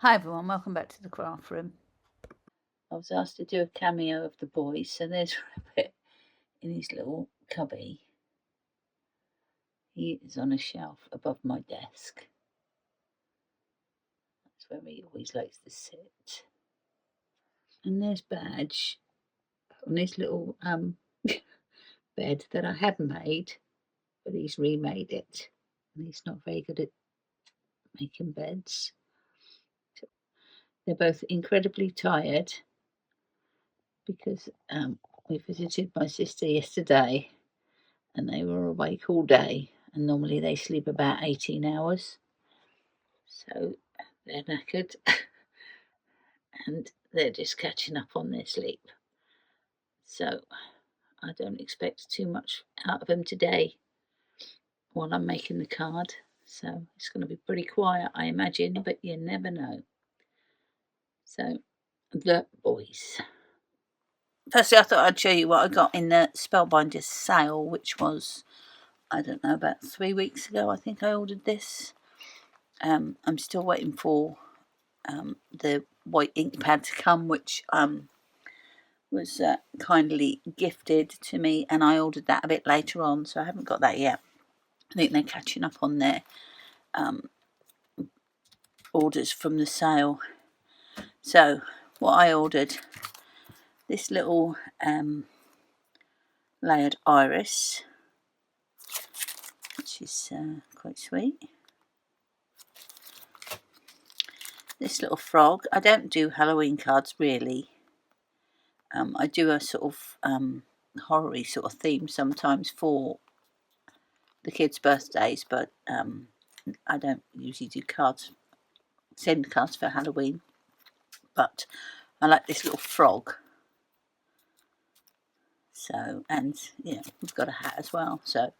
Hi everyone, welcome back to the craft room. I was asked to do a cameo of the boys, so there's Rabbit in his little cubby. He is on a shelf above my desk. That's where he always likes to sit. And there's Badge on his little bed that I had made, but he's remade it. And he's not very good at making beds. They're both incredibly tired because we visited my sister yesterday and they were awake all day, and normally they sleep about 18 hours. So they're knackered and they're just catching up on their sleep. So I don't expect too much out of them today while I'm making the card. So it's going to be pretty quiet, I imagine, but you never know. So the boys. Firstly, I thought I'd show you what I got in the Spellbinders sale, which was, I don't know, about 3 weeks ago. I think I ordered this. I'm still waiting for the white ink pad to come, which was kindly gifted to me, and I ordered that a bit later on, so I haven't got that yet. I think they're catching up on their orders from the sale. So what I ordered, this little layered iris, which is quite sweet. This little frog. I don't do Halloween cards really. I do a sort of horror-y sort of theme sometimes for the kids' birthdays, but I don't usually do cards, send cards for Halloween. But I like this little frog. So, and yeah, we've got a hat as well. So,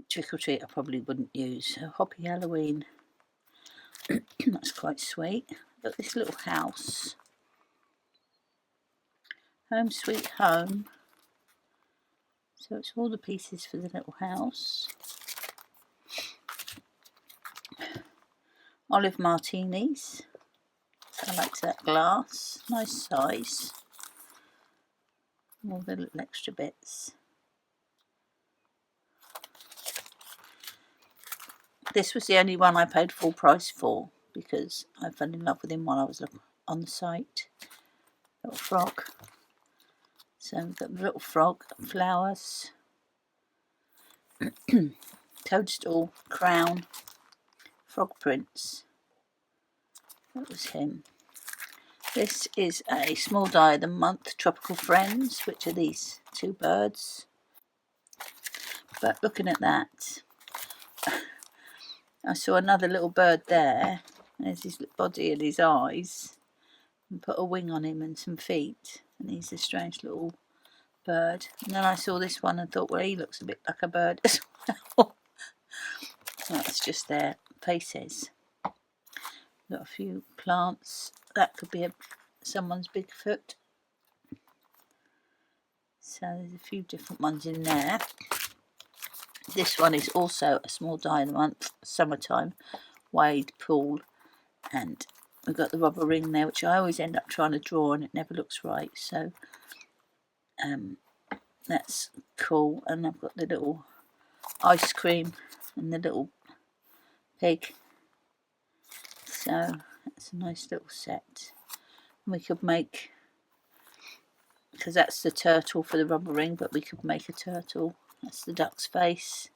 trick or treat I probably wouldn't use. So, Hoppy Halloween. That's quite sweet. Got this little house. Home Sweet Home. So it's all the pieces for the little house. Olive martinis. I like that glass. Nice size. All the little extra bits. This was the only one I paid full price for because I fell in love with him while I was on the site. Little frog. So we've got the little frog, flowers, toadstool, crown, frog prints. That was him. This is a small die of the month, Tropical Friends, which are these two birds. But looking at that, I saw another little bird there. There's his body and his eyes. And put a wing on him and some feet. And he's a strange little bird. And then I saw this one and thought, well, he looks a bit like a bird as well. That's just their faces. Got a few plants. That could be someone's Bigfoot. So there's a few different ones in there. This one is also a small die of the month, summertime, wade pool, and we've got the rubber ring there, which I always end up trying to draw and it never looks right. So that's cool. And I've got the little ice cream and the little pig. So that's a nice little set. And we could make, because that's the turtle for the rubber ring, but we could make a turtle. That's the duck's face.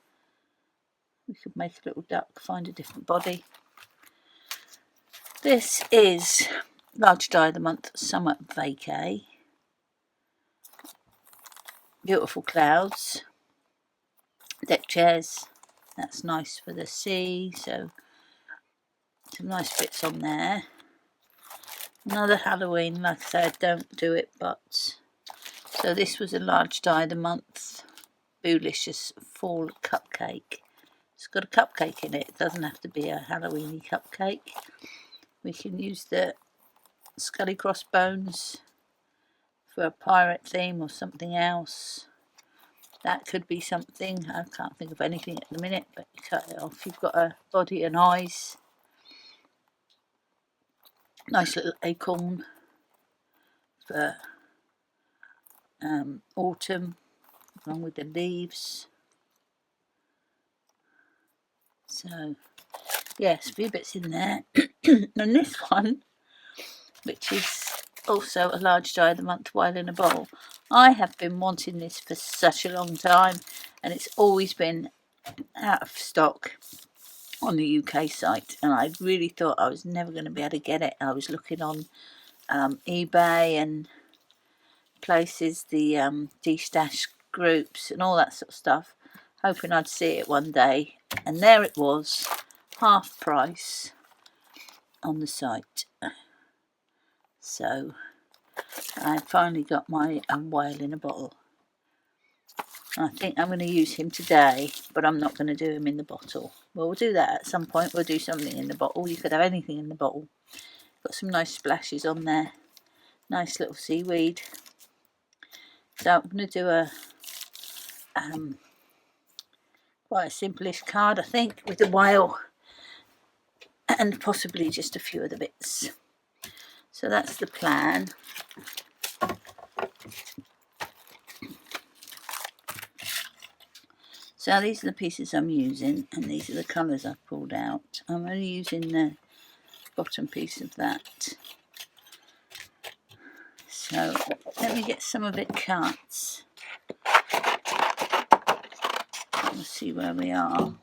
We could make a little duck, find a different body. This is large die of the month, summer vacay. Beautiful clouds. Deck chairs. That's nice for the sea. So some nice bits on there. Another Halloween, like I said, don't do it, but so this was a large die of the month, Boolicious Fall Cupcake. It's got a cupcake in it. It doesn't have to be a Halloweeny cupcake. We can use the Scully Crossbones for a pirate theme or something else. That could be something. I can't think of anything at the minute, but you cut it off. You've got a body and eyes. Nice little acorn for autumn, along with the leaves. So yes, a few bits in there. And this one, which is also a large die of the month while in a bowl, I have been wanting this for such a long time, and it's always been out of stock on the UK site, and I really thought I was never going to be able to get it. I was looking on eBay and places, the D-Stash groups and all that sort of stuff, hoping I'd see it one day, and there it was, half price on the site. So I finally got my whale in a bottle. I think I'm going to use him today, but I'm not going to do him in the bottle. Well, we'll do that at some point. We'll do something in the bottle. You could have anything in the bottle. Got some nice splashes on there. Nice little seaweed. So I'm going to do a quite a simplish card, I think, with the whale and possibly just a few of the bits. So that's the plan. So these are the pieces I'm using, and these are the colours I've pulled out. I'm only using the bottom piece of that. So let me get some of it cut. We'll see where we are.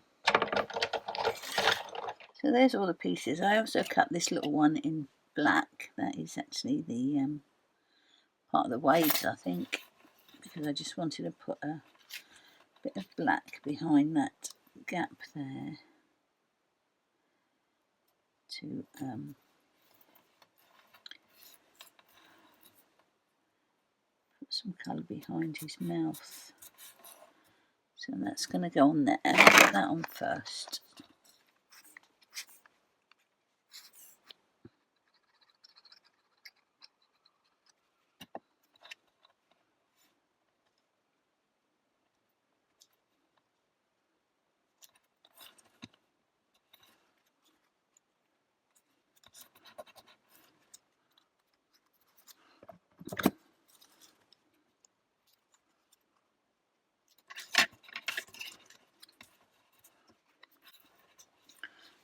So there's all the pieces. I also cut this little one in black. That is actually the part of the waves, I think, because I just wanted to put a bit of black behind that gap there to put some colour behind his mouth. So that's going to go on there. I'll put that on first.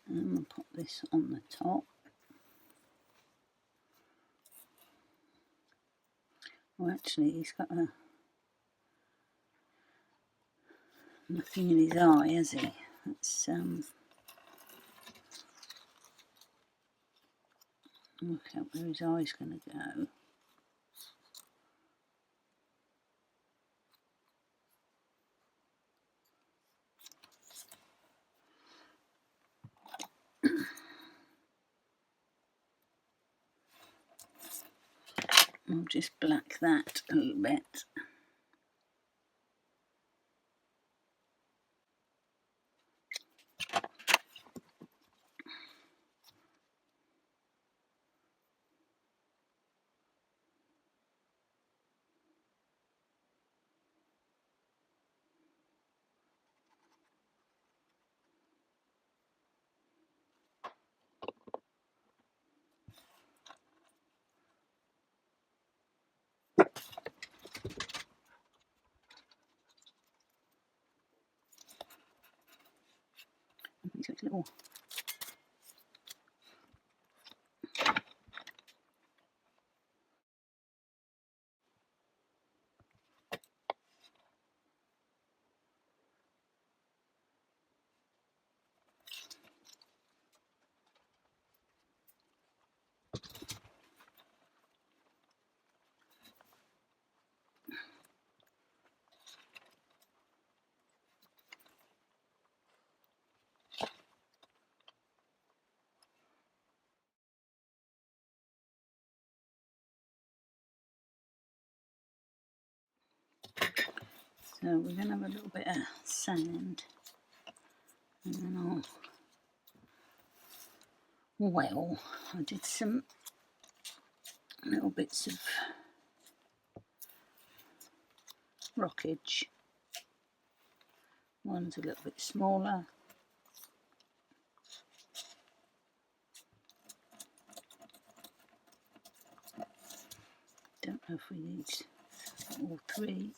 And we'll put this on the top. Oh, actually, he's got nothing in his eye, has he? Let's work out where his eye's going to go. I'll just black that a little bit. Little So we're going to have a little bit of sand, and then well, I did some little bits of rockage. One's a little bit smaller. So if we need all three,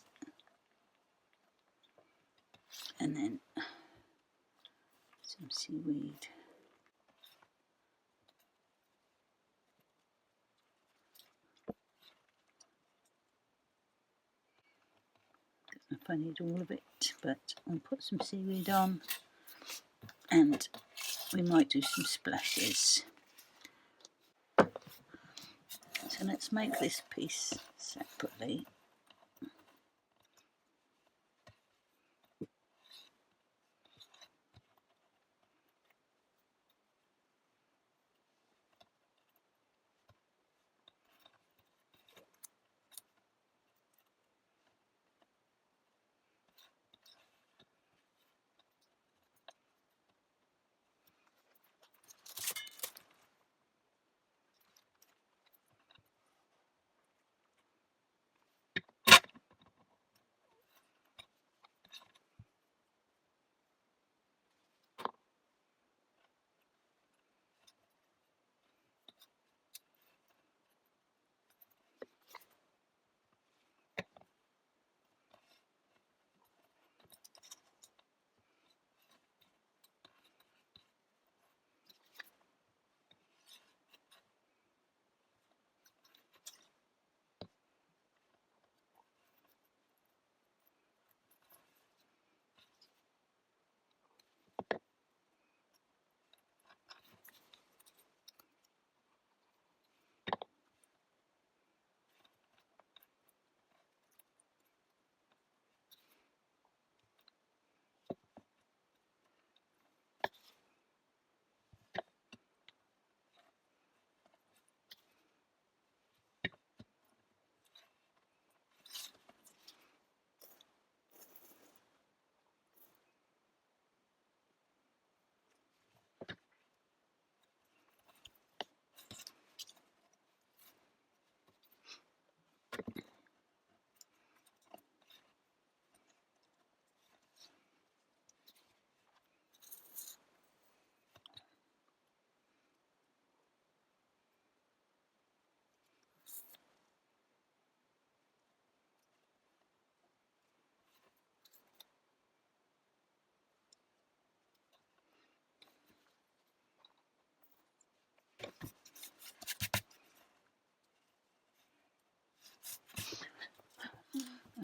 and then some seaweed. Don't know if I need all of it, but I'll put some seaweed on, and we might do some splashes. So let's make this piece separately.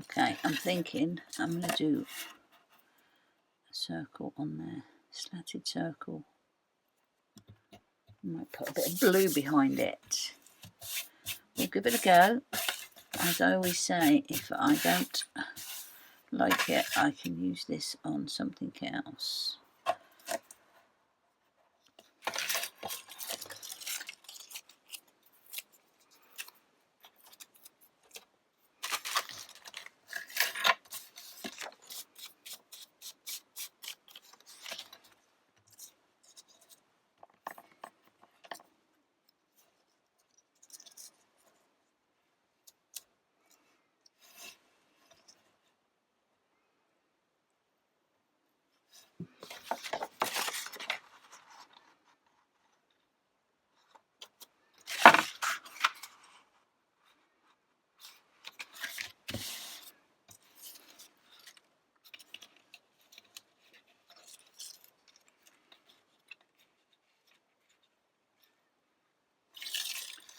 Okay, I'm thinking I'm going to do a circle on there, slatted circle. I might put a bit of blue behind it. We'll give it a go. As I always say, if I don't like it, I can use this on something else.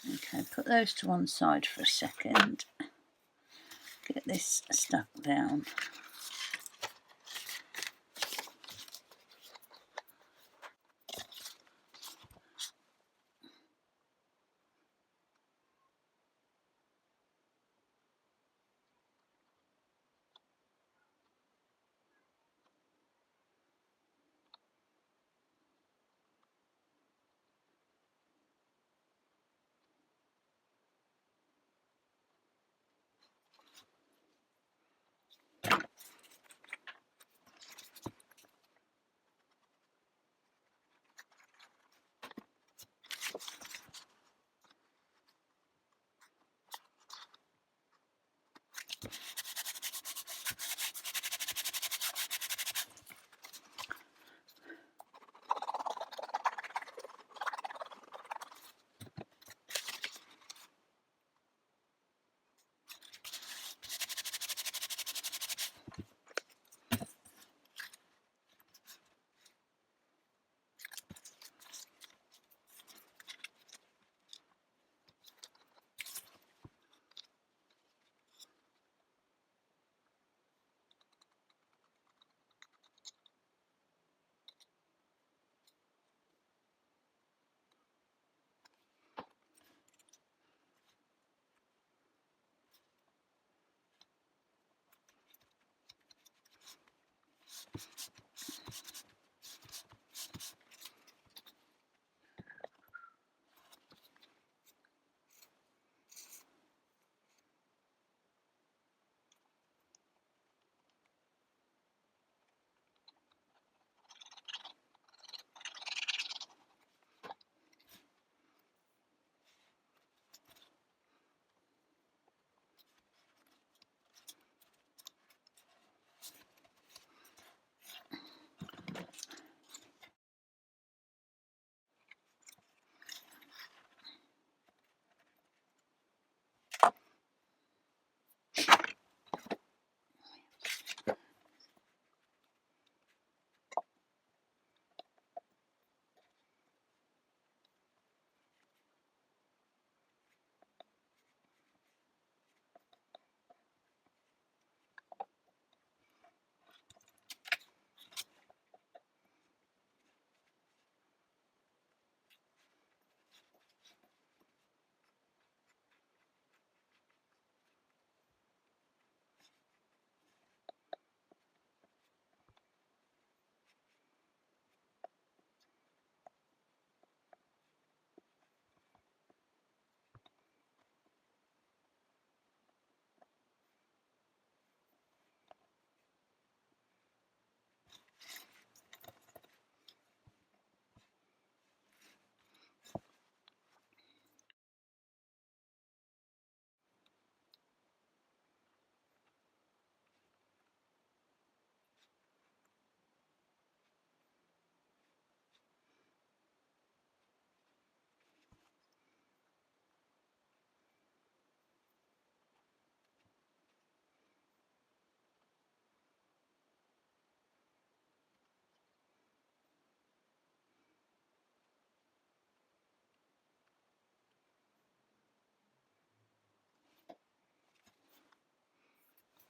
Okay, put those to one side for a second. Get this stuck down.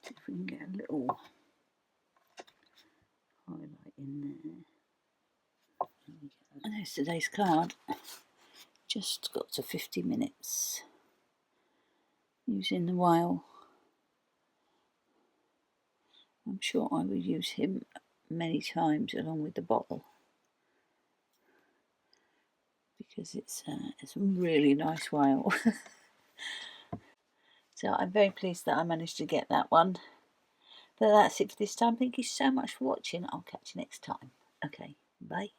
See if we can get a little highlight in there. And there's today's card. Just got to 50 minutes using the whale. I'm sure I will use him many times along with the bottle, because it's a really nice whale. So I'm very pleased that I managed to get that one. But that's it for this time. Thank you so much for watching. I'll catch you next time. Okay, bye.